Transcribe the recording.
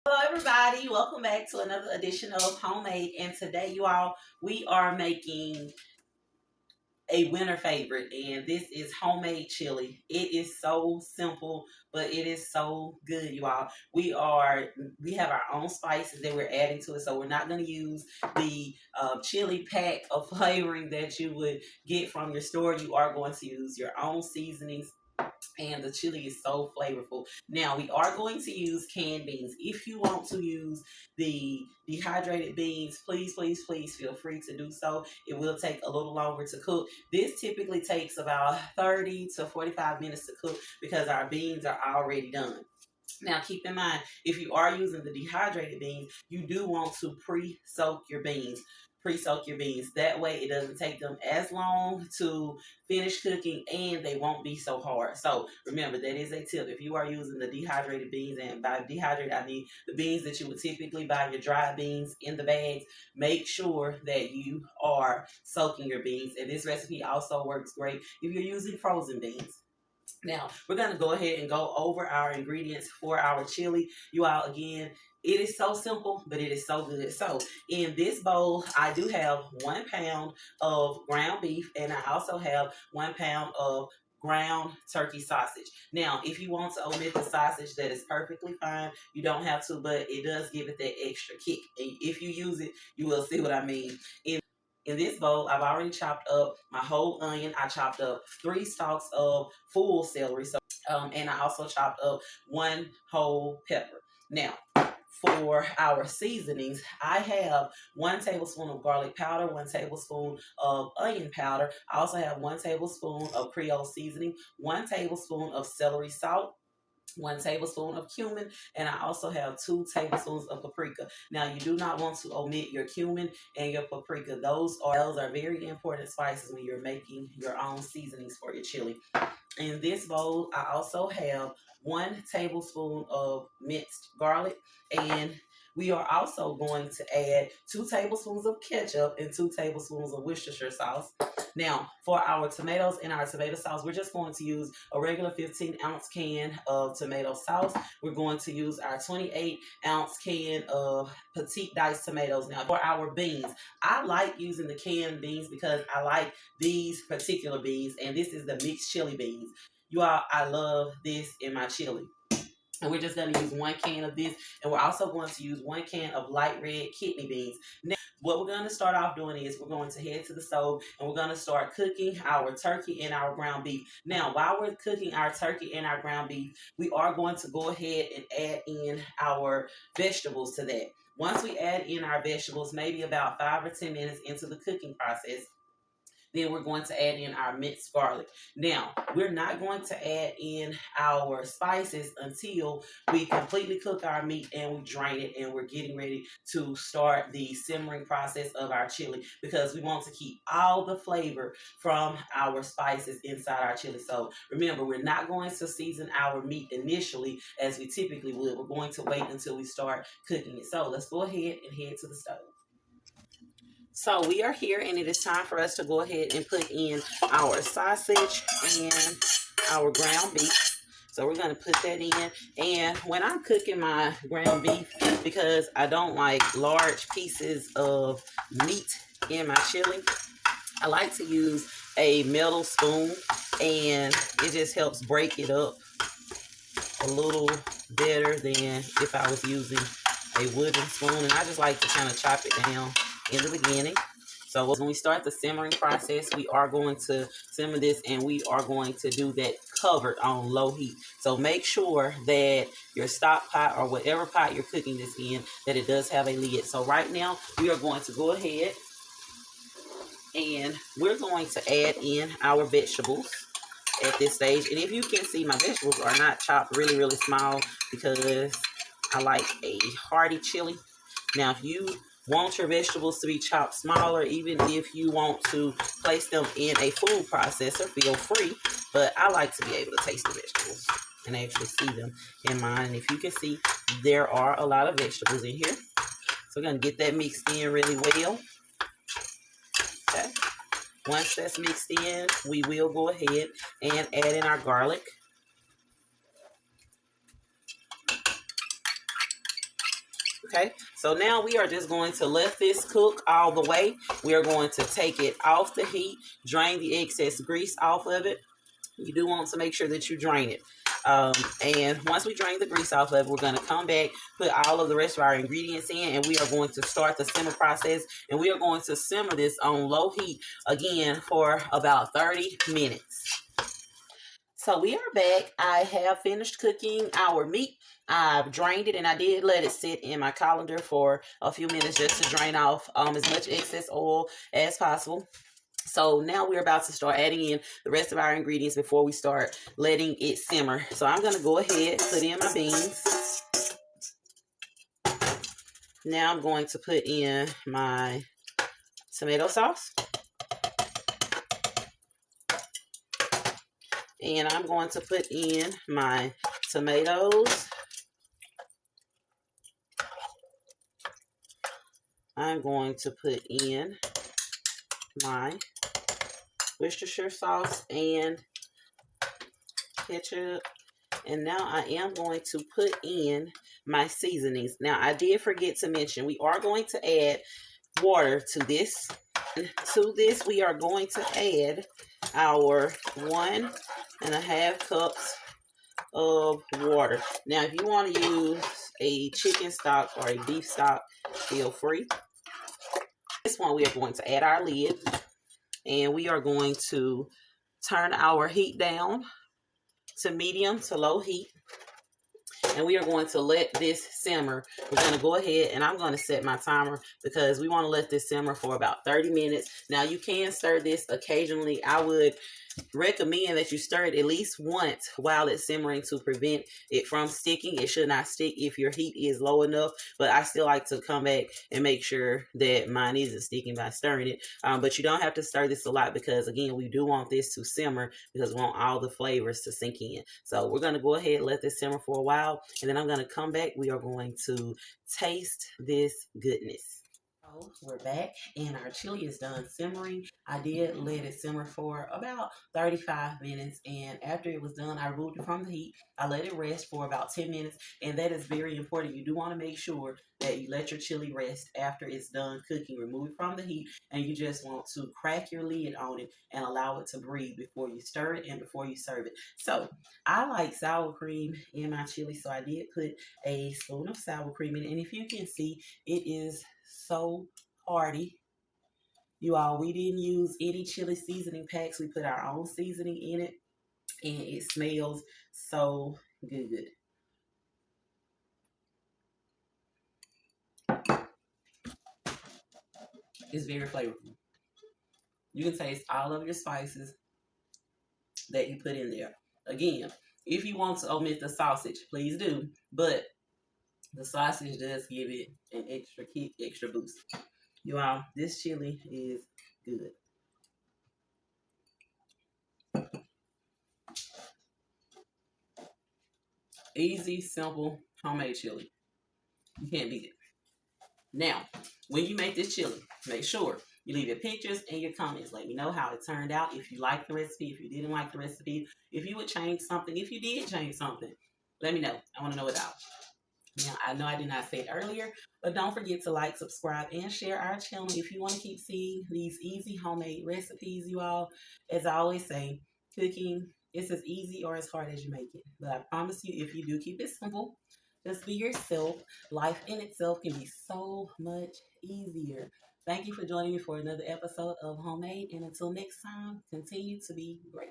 Hello everybody, welcome back to another edition of Homemade, and today you all, we are making a winter favorite, and this is homemade chili. It is so simple, but it is so good, you all. We have our own spices that we're adding to it, so we're not going to use the chili pack of flavoring that you would get from your store. You are going to use your own seasonings, and the chili is so flavorful. Now, we are going to use canned beans. If you want to use the dehydrated beans, please feel free to do so. It will take a little longer to cook. This typically takes about 30 to 45 minutes to cook because our beans are already done. Now, keep in mind, if you are using the dehydrated beans, you do want to pre-soak your beans. Pre-soak your beans. That way, it doesn't take them as long to finish cooking, and they won't be so hard. So, remember, that is a tip. If you are using the dehydrated beans, and by dehydrated, I mean the beans that you would typically buy your dry beans in the bags, make sure that you are soaking your beans. And this recipe also works great if you're using frozen beans. Now, we're going to go ahead and go over our ingredients for our chili. You all, again, it is so simple, but it is so good. So, in this bowl, I do have 1 pound of ground beef, and I also have 1 pound of ground turkey sausage. Now, if you want to omit the sausage, that is perfectly fine. You don't have to, but it does give it that extra kick. And if you use it, you will see what I mean. In this bowl, I've already chopped up my whole onion. I chopped up 3 stalks of full celery. And I also chopped up 1 whole pepper. Now, for our seasonings, I have 1 tablespoon of garlic powder, 1 tablespoon of onion powder. I also have 1 tablespoon of Creole Seasoning, 1 tablespoon of celery salt, 1 tablespoon of cumin, and I also have 2 tablespoons of paprika. Now, you do not want to omit your cumin and your paprika. Those are very important spices when you're making your own seasonings for your chili. In this bowl, I also have 1 tablespoon of minced garlic, and we are also going to add 2 tablespoons of ketchup and 2 tablespoons of Worcestershire sauce. Now, for our tomatoes and our tomato sauce, we're just going to use a regular 15-ounce can of tomato sauce. We're going to use our 28-ounce can of petite diced tomatoes. Now, for our beans, I like using the canned beans because I like these particular beans, and this is the mixed chili beans. You all, I love this in my chili. And we're just going to use 1 can of this, and we're also going to use 1 can of light red kidney beans. Now, what we're going to start off doing is we're going to head to the stove, and we're going to start cooking our turkey and our ground beef. Now, while we're cooking our turkey and our ground beef, we are going to go ahead and add in our vegetables to that. Once we add in our vegetables, maybe about 5 or 10 minutes into the cooking process, then we're going to add in our minced garlic. Now, we're not going to add in our spices until we completely cook our meat and we drain it, and we're getting ready to start the simmering process of our chili, because we want to keep all the flavor from our spices inside our chili. So remember, we're not going to season our meat initially as we typically would. We're going to wait until we start cooking it. So let's go ahead and head to the stove. So we are here, and it is time for us to go ahead and put in our sausage and our ground beef. So we're going to put that in. And when I'm cooking my ground beef, because I don't like large pieces of meat in my chili, I like to use a metal spoon, and it just helps break it up a little better than if I was using a wooden spoon. And I just like to kind of chop it down in the beginning. So when we start the simmering process, we are going to simmer this, and we are going to do that covered on low heat. So make sure that your stock pot or whatever pot you're cooking this in, that it does have a lid. So right now, we are going to go ahead and we're going to add in our vegetables at this stage. And if you can see, my vegetables are not chopped really small because I like a hearty chili. Now, if you want your vegetables to be chopped smaller, even if you want to place them in a food processor, feel free. But I like to be able to taste the vegetables and actually see them in mine. And if you can see, there are a lot of vegetables in here. So we're going to get that mixed in really well. Okay. Once that's mixed in, we will go ahead and add in our garlic. Okay, so now we are just going to let this cook all the way. We are going to take it off the heat, drain the excess grease off of it. You do want to make sure that you drain it. And once we drain the grease off of it, we're going to come back, put all of the rest of our ingredients in, and we are going to start the simmer process. And we are going to simmer this on low heat again for about 30 minutes. So we are back. I have finished cooking our meat. I've drained it, and I did let it sit in my colander for a few minutes just to drain off as much excess oil as possible. So now we're about to start adding in the rest of our ingredients before we start letting it simmer. So I'm going to go ahead, put in my beans. Now I'm going to put in my tomato sauce. And I'm going to put in my tomatoes. I'm going to put in my Worcestershire sauce and ketchup. And now I am going to put in my seasonings. Now, I did forget to mention, we are going to add water to this. And to this, we are going to add our 1.5 cups of water. Now, if you want to use a chicken stock or a beef stock, feel free. This one, we are going to add our lid. And we are going to turn our heat down to medium to low heat. And we are going to let this simmer. We're going to go ahead and I'm going to set my timer because we want to let this simmer for about 30 minutes. Now you can stir this occasionally. I would recommend that you stir it at least once while it's simmering to prevent it from sticking. It should not stick if your heat is low enough, but I still like to come back and make sure that mine isn't sticking by stirring it. But you don't have to stir this a lot because, again, we do want this to simmer because we want all the flavors to sink in. So we're going to go ahead and let this simmer for a while, and then I'm going to come back. We are going to taste this goodness. We're back and our chili is done simmering. I did let it simmer for about 35 minutes, and after it was done, I removed it from the heat. I let it rest for about 10 minutes, and that is very important. You do want to make sure that you let your chili rest after it's done cooking. Remove it from the heat, and you just want to crack your lid on it and allow it to breathe before you stir it and before you serve it. So I like sour cream in my chili, so I did put a spoon of sour cream in it, and if you can see, it is so hearty. You all, we didn't use any chili seasoning packs. We put our own seasoning in it, and it smells so good. It's very flavorful. You can taste all of your spices that you put in there. Again, if you want to omit the sausage, please do, but the sausage does give it an extra kick, extra boost. You all, this chili is good. Easy, simple, homemade chili. You can't beat it. Now, when you make this chili, make sure you leave your pictures and your comments. Let me know how it turned out. If you liked the recipe, if you didn't like the recipe, if you would change something, if you did change something, let me know. I want to know it all. Now, I know I did not say it earlier, but don't forget to like, subscribe, and share our channel if you want to keep seeing these easy homemade recipes, you all. As I always say, cooking is as easy or as hard as you make it. But I promise you, if you do keep it simple, just be yourself, life in itself can be so much easier. Thank you for joining me for another episode of Homemade. And until next time, continue to be great.